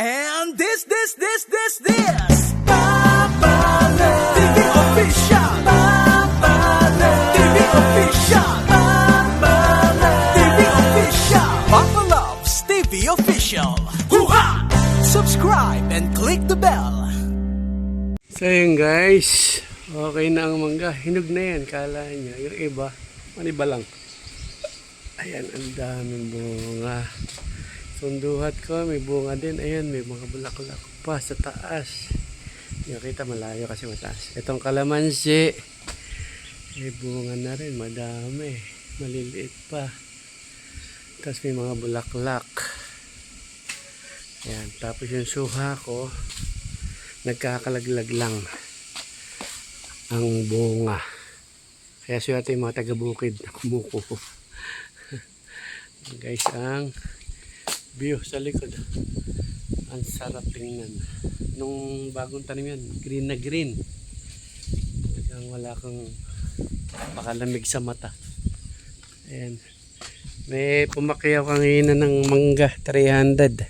And this Papalove TV Official. Papalove TV Official. Papalove TV Official. Papalove's TV Official. Hoo-ha! Subscribe and click the bell. So yun guys, okay na ang mangga. Hinog na yan, kala nyo. Yung iba, maniba lang. Ayan, ang daming bunga. Sunduhat ko, may bunga din. Ayan, may mga bulaklak pa sa taas. Nakita malayo kasi mataas. Itong kalamansi, may bunga na rin, madami. Maliliit pa. Tapos may mga bulaklak. Ayan, tapos yung suha ko, nagkakalaglag lang ang bunga. Kaya suya yung mga taga-bukid na kumukuha. Guys, ang view sa likod, ang sarap tingnan. Nung bagong tanim yan, green na green. Talagang wala kang makalamig sa mata. Ayan. May pumakyaw kanina ng mangga, 300.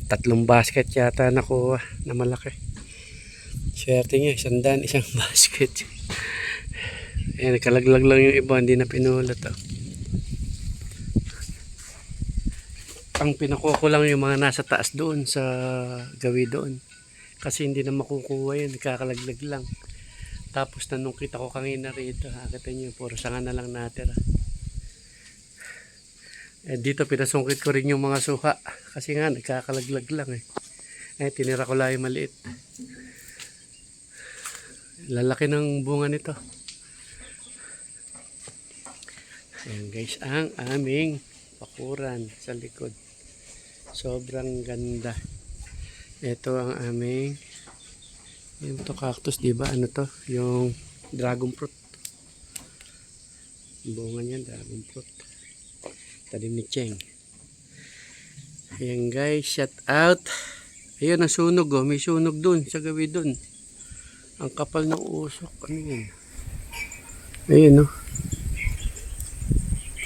3 basket yata nakuha na malaki. Swerte niya, 100 isang basket. Ayan, kalaglag lang yung iba, hindi na pinulot. Ang pinukuha ko lang yung mga nasa taas doon sa gawi doon. Kasi hindi na makukuha yun, kakalaglag lang. Tapos na nung kita ko kanina rito, nakita nyo, puro sanga na lang natira. Dito pinasungkit ko rin yung mga suha. Kasi nga, nagkakalaglag lang tinira ko lang yung maliit. Lalaki ng bunga nito. Ayan guys, ang aming pakuran sa likod. Sobrang ganda. Ito ang aming yung to cactus, diba? Ano to? Yung dragon fruit. Bunga niya, dragon fruit. Talim ni Cheng. Ayan guys, shout out. Ayun, ang sunog may sunog dun sa gawi dun. Ang kapal ng usok. Ano yun? Ayun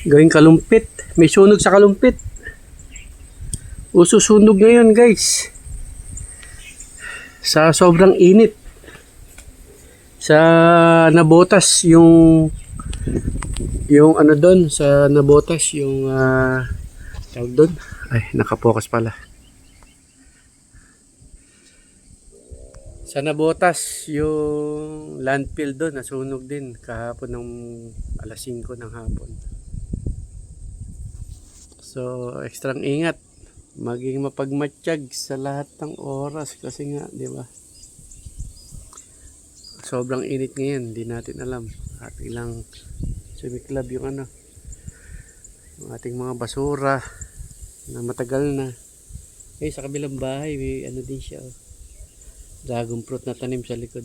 gawing kalumpit. May sunog sa kalumpit. Ususunog ngayon guys. Sa sobrang init. Sa nabotas yung ano doon, sa nabotas yung tawag doon. Ay, nakapokus pala. Sa nabotas yung landfill doon, nasunog din kahapon ng alas 5 ng hapon. So, ekstrang ingat. Maging mapagmatsyag sa lahat ng oras kasi nga, di ba? Sobrang init ngayon, hindi natin alam. At ilang sumiklab yung yung ating mga basura na matagal na. Sa kabilang bahay, may din siya. Dragon fruit na tanim sa likod.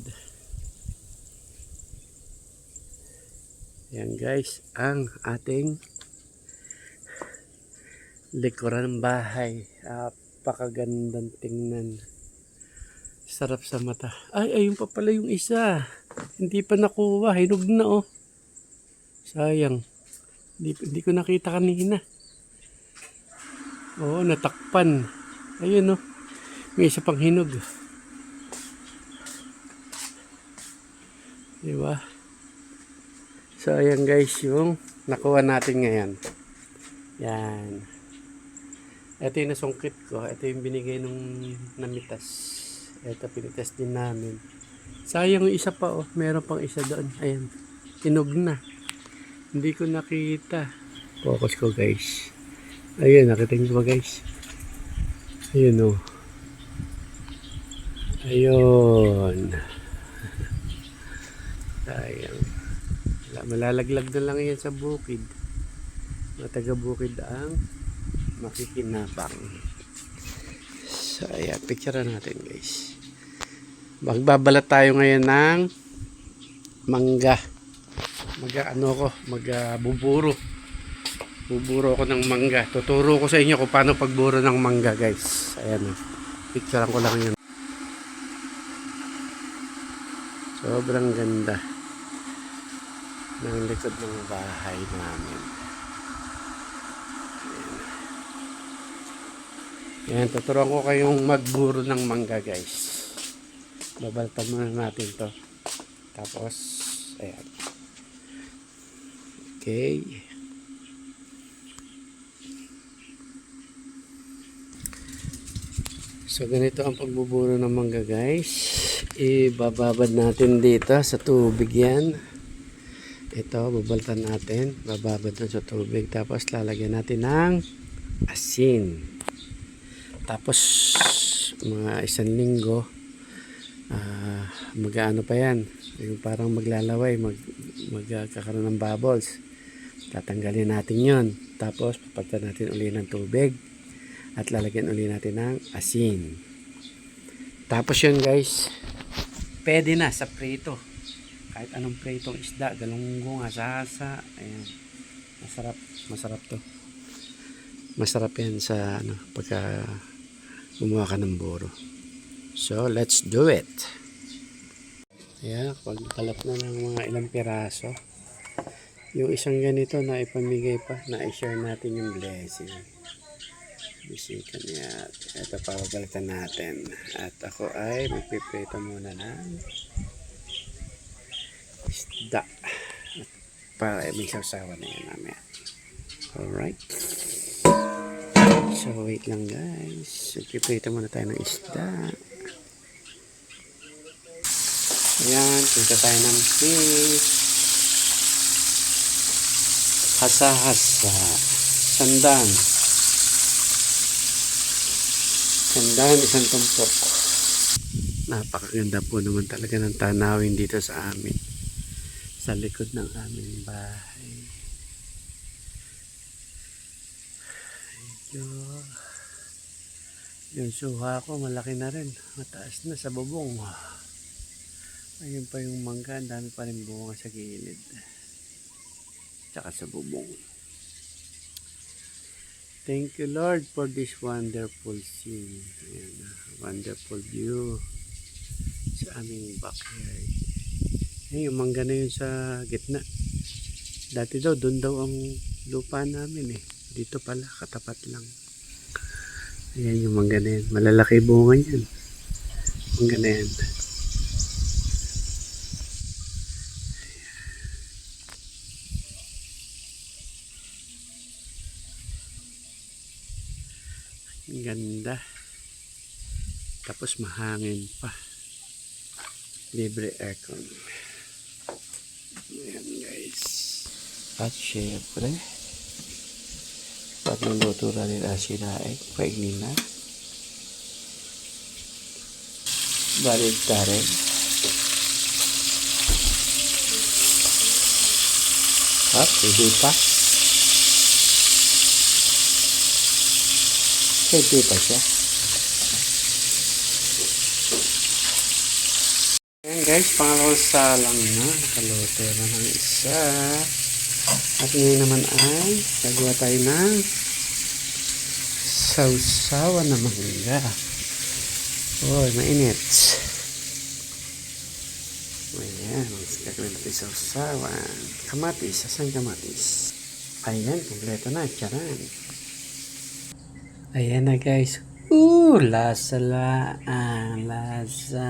Ayan guys, ang ating likuran ng bahay. Napakagandang tingnan. Sarap sa mata. Ayun pa pala yung isa. Hindi pa nakuha. Hinog na sayang. Hindi ko nakita kanina. Natakpan. Ayun may isa pang hinog. Diba? So ayan guys yung nakuha natin ngayon. Yan. Ito yung nasungkit ko. Ito yung binigay nung namitas. Ito pinitas din namin. Sayang yung isa pa meron pang isa doon. Ayan. Hinog na. Hindi ko nakita. Focus ko guys. Ayun, nakita nyo ba guys? Ayun Ayun. Sayang. Malalaglag na lang yan sa bukid. Mataga bukid ang makikinabang. So ayan, picture natin guys. Magbabalat tayo ngayon ng mangga. Magbuburo. Buburo ko ng mangga. Tuturo ko sa inyo kung paano pagburo ng mangga guys. Ayan picturean ko lang yun. Sobrang ganda ng likod ng bahay namin. Ayan, tuturuan ko kayong magburo ng mangga guys. Babaltan muna natin to. Tapos, ayan. Okay. So, ganito ang pagbuburo ng mangga guys. Ibababad natin dito sa tubig yan. Ito, babaltan natin. Bababad na sa tubig. Tapos, lalagyan natin ng asin. Tapos, mga 1 linggo, mag-ano pa yan. Yung parang maglalaway, magkakaroon ng bubbles. Tatanggalin natin yon. Tapos, papalitan natin uli ng tubig. At lalagyan uli natin ng asin. Tapos yun guys, pwede na sa prito. Kahit anong pritong isda, galunggong, asasa, ayan. Masarap to. Masarap yan sa pagka gumawa ka ng buro. So, let's do it. Ayan, pagkalat na ng mga ilang piraso. Yung isang ganito na ipamigay pa, na i-share natin yung blessing. Bisikan niya. Ito papabalitan natin. At ako ay magpiprito muna ng isda. Para may sausawan na yan namin. Alright. So wait lang guys. Magpiprito muna tayo ng isda. Ayan. Punta tayo ng fish. Hasa-hasa. Sandan. Sandahan, 1 tumpok. Napakaganda po naman talaga ng tanawin dito sa amin. Sa likod ng aming bahay. Yung suha ko malaki na rin. Mataas na sa bubong. Ayun pa yung mangga. Ang dami pa rin bunga sa gilid. Tsaka sa bubong. Thank you Lord for this wonderful scene. Ayan, wonderful view sa aming backyard. Ayan, yung mangga na yun sa gitna. Dati daw, doon daw ang lupa namin eh. Dito pala, katapat lang. Ayan yung mangga na yan. Malalaki bunga yan. Mangga na yan. Ganda. Tapos mahangin pa. Libre aircon. Ayan guys. At syempre, pag nuluto na nila sila ay paignin na. Balik ta rin. At pwede pa. Pwede pa siya. Ayan guys, pangalawang salang na. Nakaluto na ng isa. At ngayon naman ay gagawa tayo ng sausawan na mangga. Uy, mainit. Ayan, gagawin natin sausawan. Kamatis, asan kamatis? Ayan, kompleto na. Tiyaran. Ayan na guys. Lasa lang. Lasa.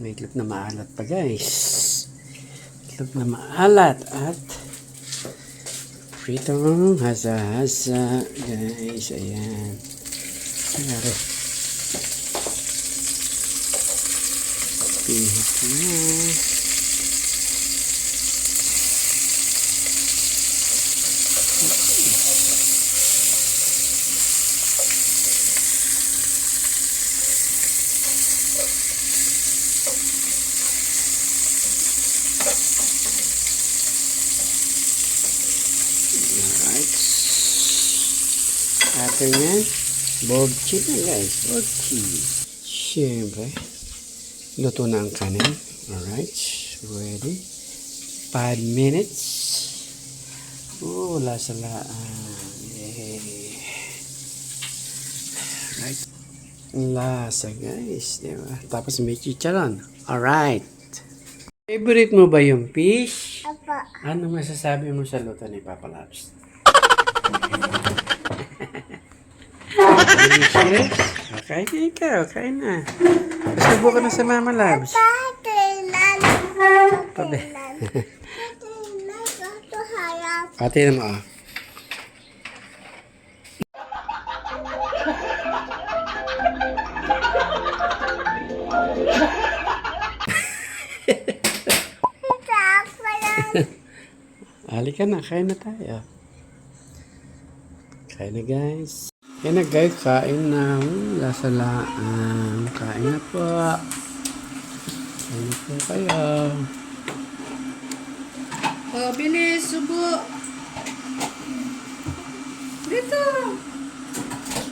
May itlog na maalat pa guys. Itlog na maalat at pritong hasa-hasa guys. Ayan. Ayan. Pihit na. After nyan, bogchi na guys, bogchi. Siyempre, luto na ang kanin. Alright, ready. 5 minutes. Lasa-laan. Yay. Right. Lasa guys, diba? Tapos may chicharon. Alright. Favorite mo ba yung fish? Apa. Ano masasabi mo sa luto ni Papa Labs? Delicious. Okay, ikaw. Kain na. Subukan na sa Mama Labs. Tabi. Ate na mo, ah. Halika na, kain na tayo. Kain na guys. Kain na guys, kain na. Lasalaan. Kain na po. Kain na po kayo. Oh, bilis, subo. Dito.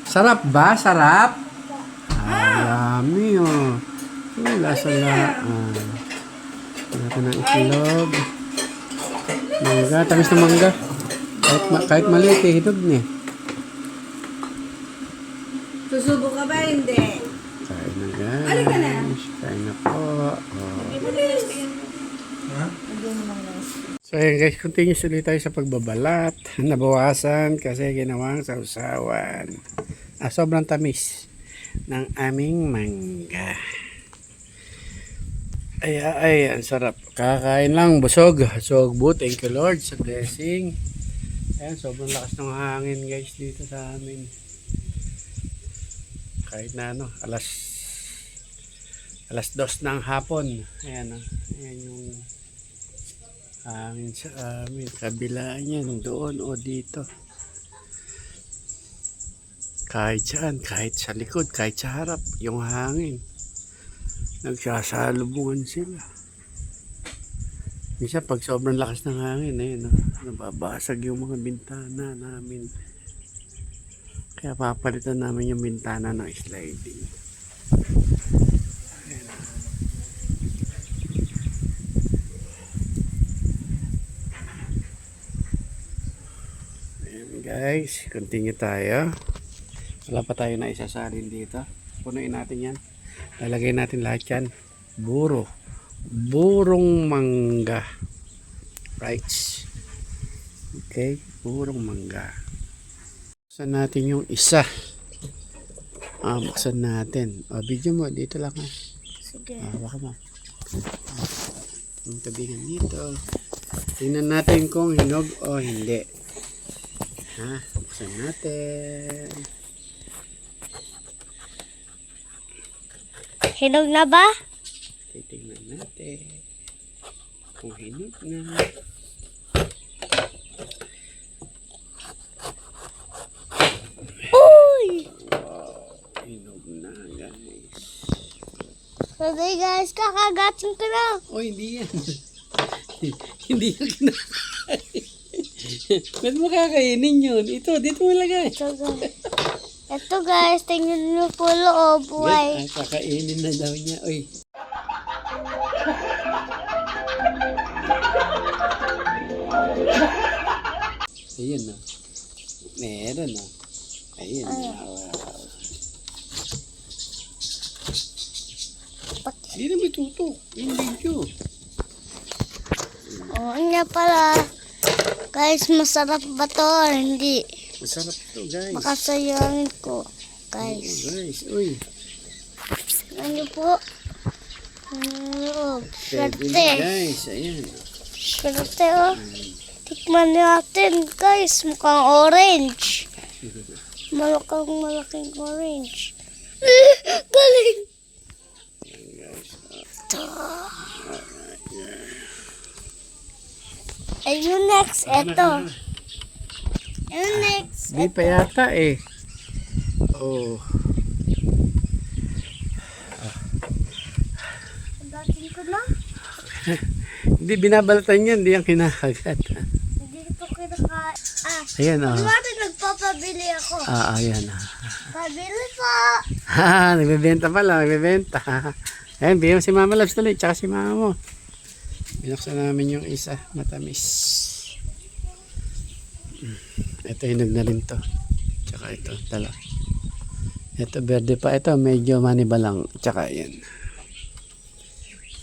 Sarap ba? Sarap? Yummy oh. Lasalaan. Wala ng itlog. Mangga, tamis na mangga. Kahit maliit eh, hitog niya. Susubo ka ba? Hindi. Kain na guys. Halika na. Kain na po. Oh. Bilis. So ayan guys, continuous ulit tayo sa pagbabalat. Nabawasan kasi ginawang sausawan. Sobrang tamis ng aming mangga. Ay, ang sarap. Kakain lang, busog. Sogbo, thank you Lord sa blessing. Ayan, sobrang lakas ng hangin guys dito sa amin. Kahit na alas 2 ng hapon. Ayan ayan yung hangin sa amin. Kabila niyan, doon o dito. Kahit saan, kahit sa likod, kahit sa harap, yung hangin. Nagsasalubungan sila. Minsan pag sobrang lakas ng hangin, nababasag yung mga bintana namin. Kaya papalitan namin yung bintana ng sliding. Ayan. Ayan guys, continue tayo. Wala pa tayo na isasalin dito. Punuin natin yan. Lalagay natin lahat yan. Burong mangga. Right. Okay. Burong mangga. Buksan natin yung isa. Buksan natin. Video mo. Dito lang ha. Sige. Baka mo. Yung tabingan dito. Tingnan natin kung hinog o hindi. Buksan natin. Hinog na ba? Titingnan natin kung hinog na. Uy! Wow, hinog na guys. Sabi guys, kakagatin ko na. Hindi yan. Hindi yan kinakain. Ba't mo kakainin yun? Ito, dito mo lagay. Ito guys, tingnan niyo po loob. Why? Kakainin na daw niya. Uy. Ayun na. Meron na. Ayun na. Wow. Hindi na may tutok. Yung video. Oo nga pala. Guys, masarap ba to? Hindi. Masarap to guys. Makasayangin ko. Oh, Guys. guys. Uy. Ano po? Loob. Pwede na, Swerte. guys. Ayan. Swerte oh. Tikman natin guys. Mukhang orange. Malaking orange. Galing. Ayan guys. Ito. Alright. Yeah. Ayun next. Ito. Ayun next. Di pa yata eh. Oh. Dating ko na. Hindi binabalatan yan. Hindi yung kinakagat. Hindi ito kinaka... Ayan oh. Dati nagpapabili ako. Ayan. Pabili po. Nagbebenta pala. Nagbebenta. Ayan, bigyan mo si Mama Labs tuloy. Tsaka si Mama mo. Binuksan namin yung isa. Matamis. Ito hinog na rin to. Tsaka ito. Tala. Ito berde pa. Ito medyo maniba lang. Tsaka yan.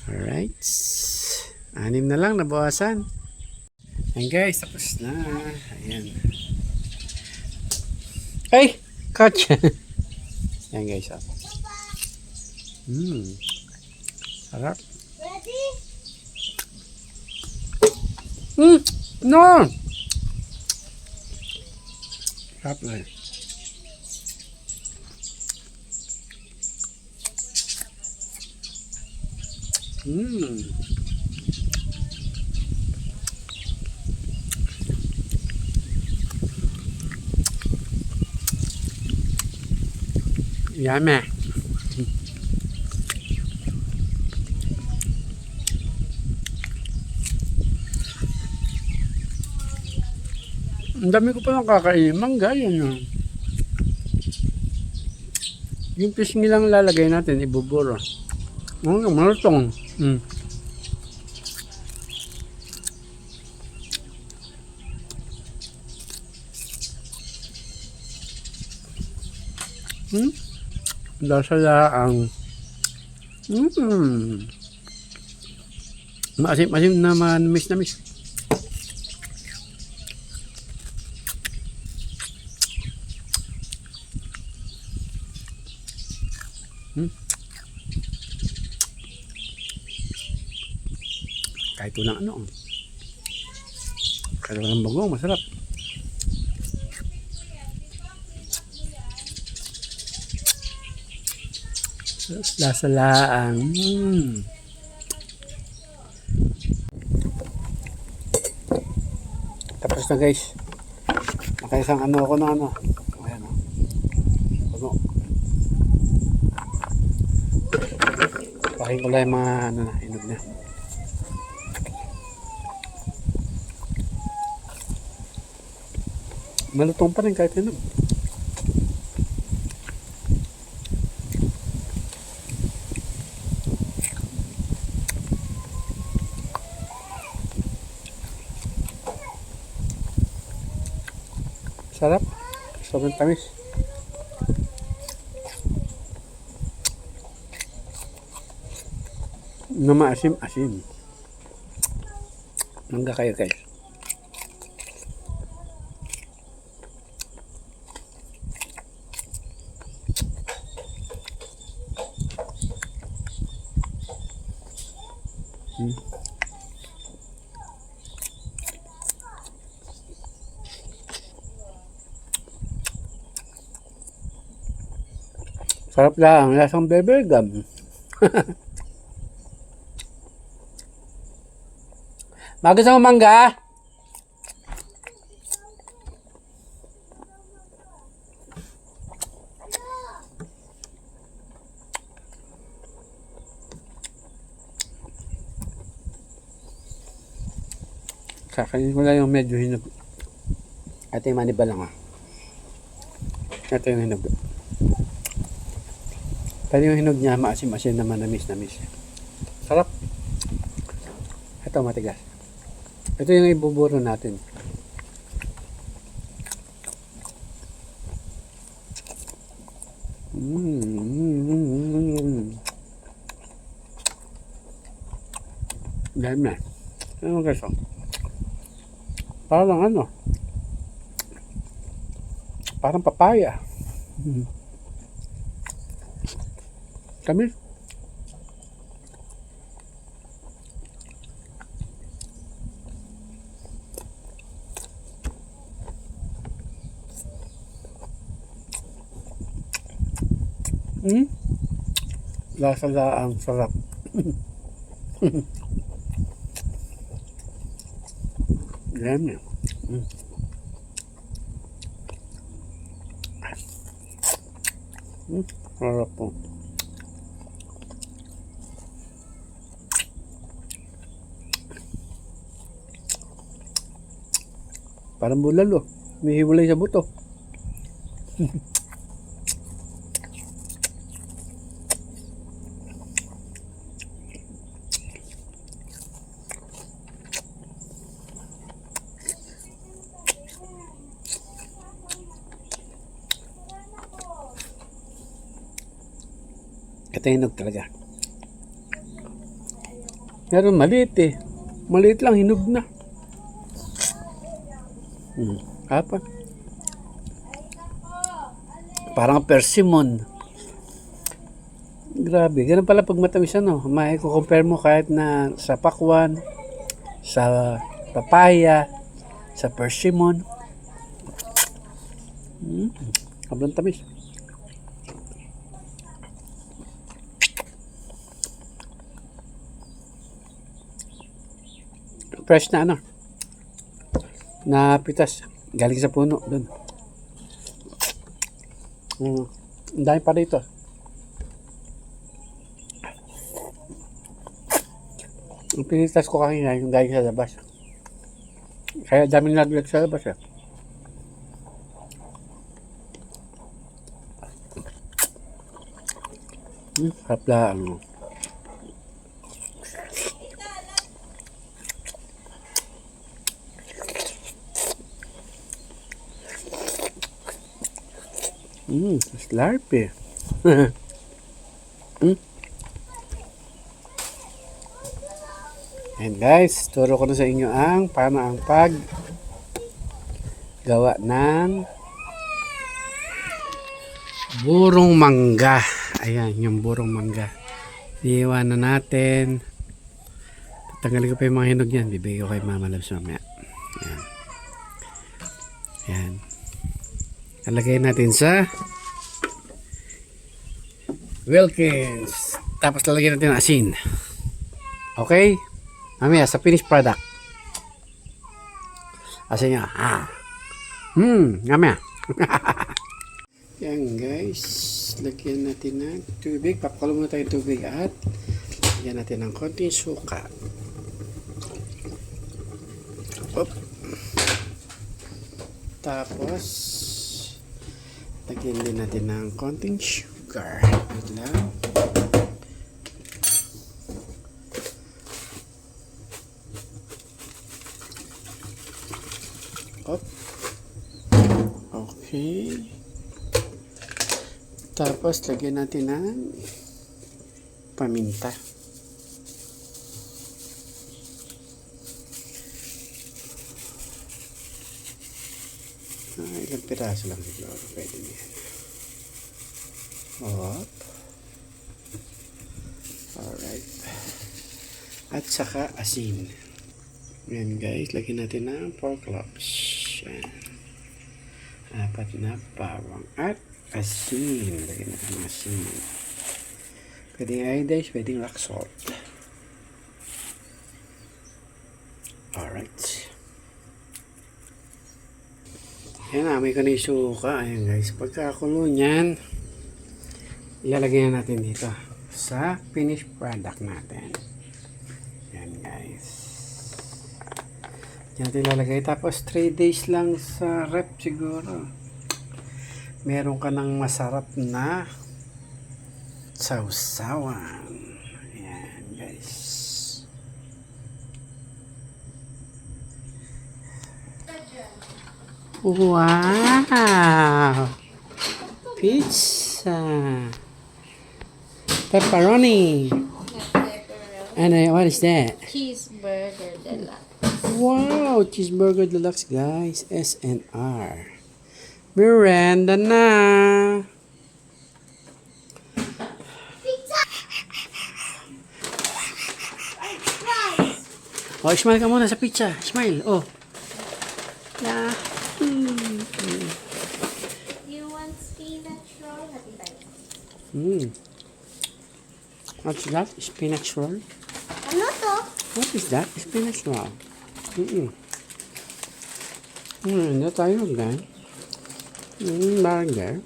Alright. 6 na lang. Nabawasan. Ayan guys. Tapos na. Ayan. Ay! Catch. Yan guys. Oh. Sarap. Ready? No! Sarap na. Yummy. Ang dami ko palang kakainin. Mangga, yan yun. Yung fish lang lalagay natin, ibuburo. Malutong. Lasa-laang. Maasim-asim na manamis na miss. Kahit walang ano. Kahit walang bagong, masarap. Lasa-laang. Tapos na guys. Nakaisang ano ako na ano. Ayan o. Ano. Paking ko lang yung mga ano na, inog na. Malutong pa rin kahit inog. Sarap. Sobrang tamis. Na maasim-asim. Mangga kayo guys. Sarap lang, lasang bebe gum. Magas ang mangga. Kakainin ko lang yung medyo hinog. Ito yung maniba lang ah. Ito yung hinog. Pero yung hinog niya, maasim-asim na manamis-namis. Sarap. Ito, matigas. Ito yung ibuburo natin. Dahil na. Ano guys? Parang ano? Parang papaya. Tamis. Lasa-laang sarap. Yan yan. Sarap po. Parang bulalo. May hiwalay sa buto. Ito hinog talaga. Pero maliit eh. Maliit lang, hinog na. Apa? Parang persimmon. Grabe, ganun pala pag matamis ano. Compare mo kahit na sa pakwan, sa papaya, sa persimmon. Sobrang tamis. Fresh na ano. Na pitas. Galing sa puno doon. Ang dami pa dito. Ang pinitas ko kanina yung galing sa labas. Kaya daming naglag sa labas eh. Harap lang. Slurpee. And guys, turo ko na sa inyo paano ang gawa ng burong mangga. Ayan, yung burong mangga. Iiwanan natin. Tatanggalin ko pa yung mga hinog yan. Bibigay ko kay Mama Labs mamaya. Ayan. Ayan. Talagay natin sa Wilkins. Tapos lalagyan natin ng asin. Okay? Mamaya sa finished product. Asin nyo. Mamaya. Yan guys. Lagyan natin ng tubig. Papakulo muna tayo ng tubig at lagyan natin ng konting suka. Op. Tapos lagyan din natin ng konting sugar. Wait lang. Op. Okay. Tapos lagyan natin ng paminta. Ilang piraso lang siguro. Pwede na yan. Op. Alright. At saka asin. Yan guys. Lagyan natin ng pork lops. Yan. 4 na bawang. At asin. Lagyan natin ng asin. Pwedeng iodized, pwedeng rock salt. Alright. Yan, amoy ko na yung suka. Ayan guys. Pagkakulo niyan, ilalagay na natin dito sa finished product natin. Yan guys. Yan natin ilalagay. Tapos 3 days lang sa rep siguro. Meron ka ng masarap na sausawan. Ayan guys. Wow! Pizza! Pepperoni! And what is that? Cheeseburger deluxe. Wow! Cheeseburger deluxe guys. SNR. Miranda na! Oh, smile ka muna sa pizza. Smile. Oh. Yeah. You want spinach roll? Happy tayo. What's that? Spinach roll? Ano to? What is that? Spinach roll. Hindi tayo gan. Burger.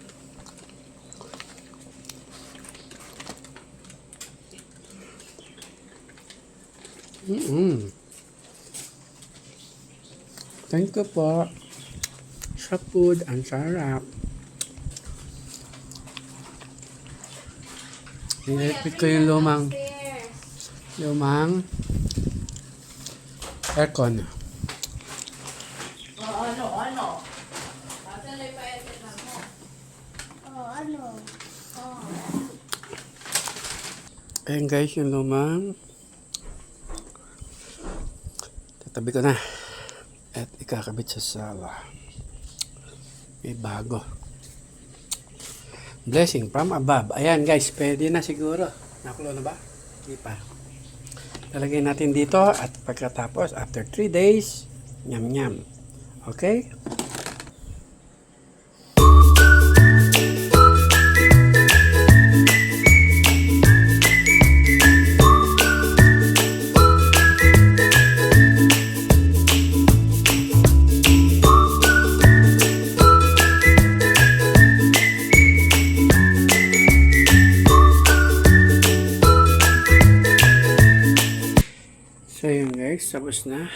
Thank you po. Sa food, ang sarap. Nilipit ko yung lumang aircon. Ayan guys, yung lumang tatabi ko na at ikakabit sa sala. May bago. Blessing from above. Ayan guys, pwede na siguro. Nakulo na ba? Hindi pa. Lalagay natin dito at pagkatapos, after 3 days, nyam nyam. Okay? So yun guys, tapos na.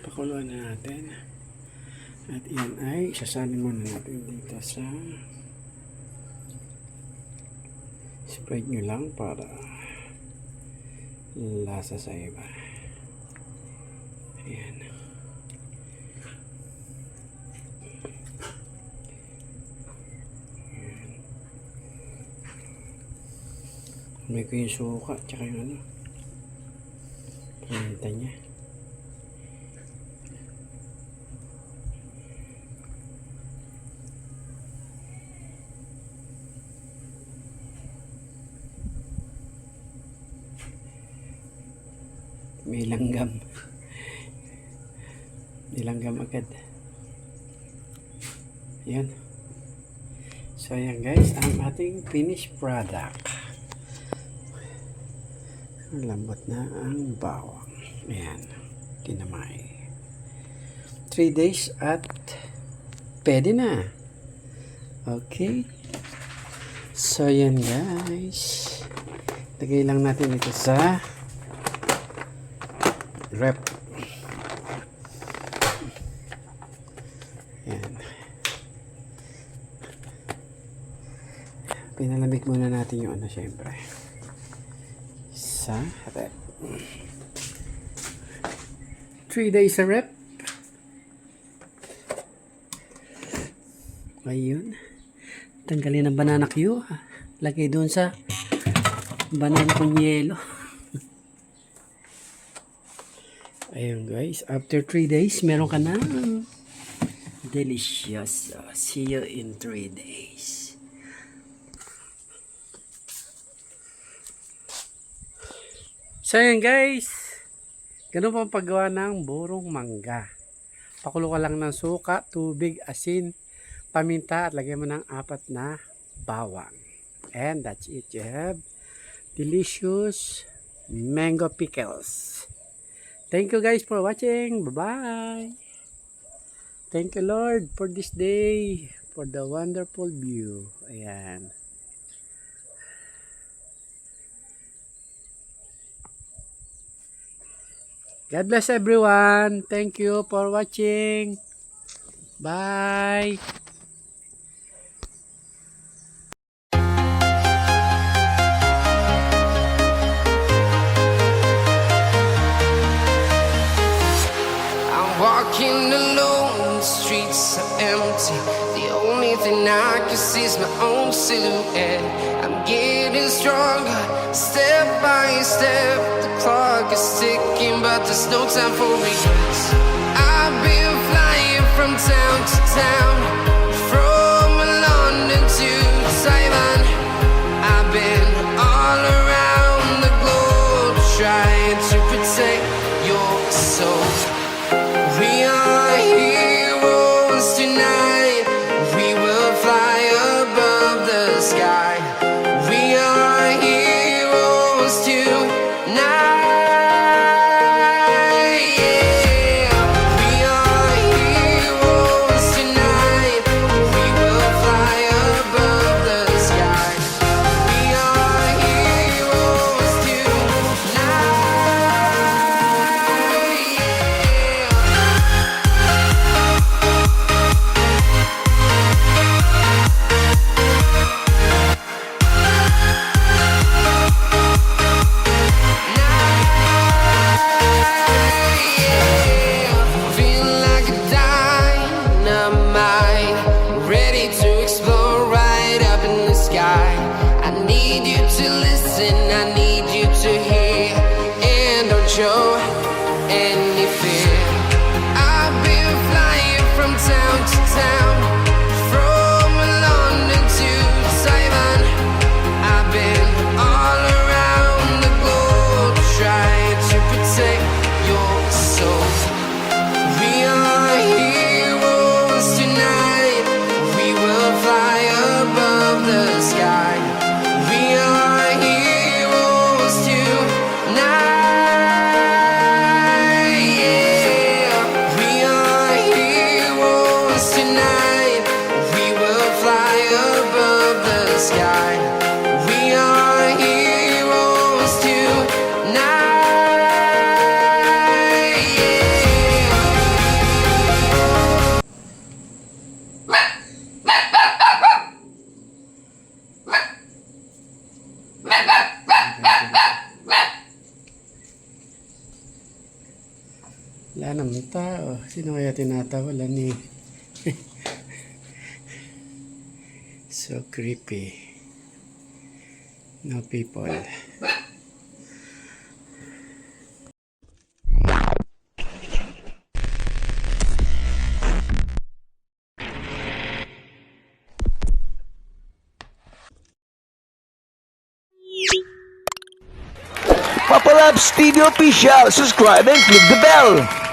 Pakuluan na natin. At yan ay isasalin muna natin dito sa spread nyo lang para lasa sa iba. Ayan. May ko yung suka tsaka yung ano paminta niya. May langgam. May langgam agad. Yan. So yan guys, ang ating finished product. Lambot na ang bawang. Ayan. Kinamay. 3 days at pwede na. Okay. So, yan guys. Lagay lang natin ito sa rep. Ayan. Pinalamig muna natin yung ano syempre. Sa rep. 3 days sa rep. Ayun. Tanggalin ang banana Q. Lagay doon sa banana kong yelo. Ayun guys. After 3 days, meron ka na delicious. See you in 3 days. So yun guys, ganun po ang paggawa ng burong mangga. Pakulo ka lang ng suka, tubig, asin, paminta at lagyan mo ng 4 na bawang. And that's it. You have delicious mango pickles. Thank you guys for watching. Bye-bye. Thank you Lord for this day, for the wonderful view. Ayan. God bless everyone. Thank you for watching. Bye. I'm walking alone, the streets are empty. The only thing I can see is my own silhouette. I'm getting stronger, step by step. The clock is ticking, but there's no time for regrets. I've been flying from town to town, from London to Taiwan. I've been all around the globe, trying to protect your soul. We are heroes tonight. We will fly above the sky. We are heroes tonight. Yeah. We are heroes tonight. We will fly above the sky. We are heroes tonight. Feel like a dynamite, ready to explode right up in the sky. I need you to listen, I need you to hear, and don't show any fear. I've been flying from town to town, from London to Taiwan. sky. We are heroes tonight. Yeah. Wala naman tao. Sino kaya tinatawalan ni? So creepy. No people. Papa Labs TV Official. Subscribe and click the bell.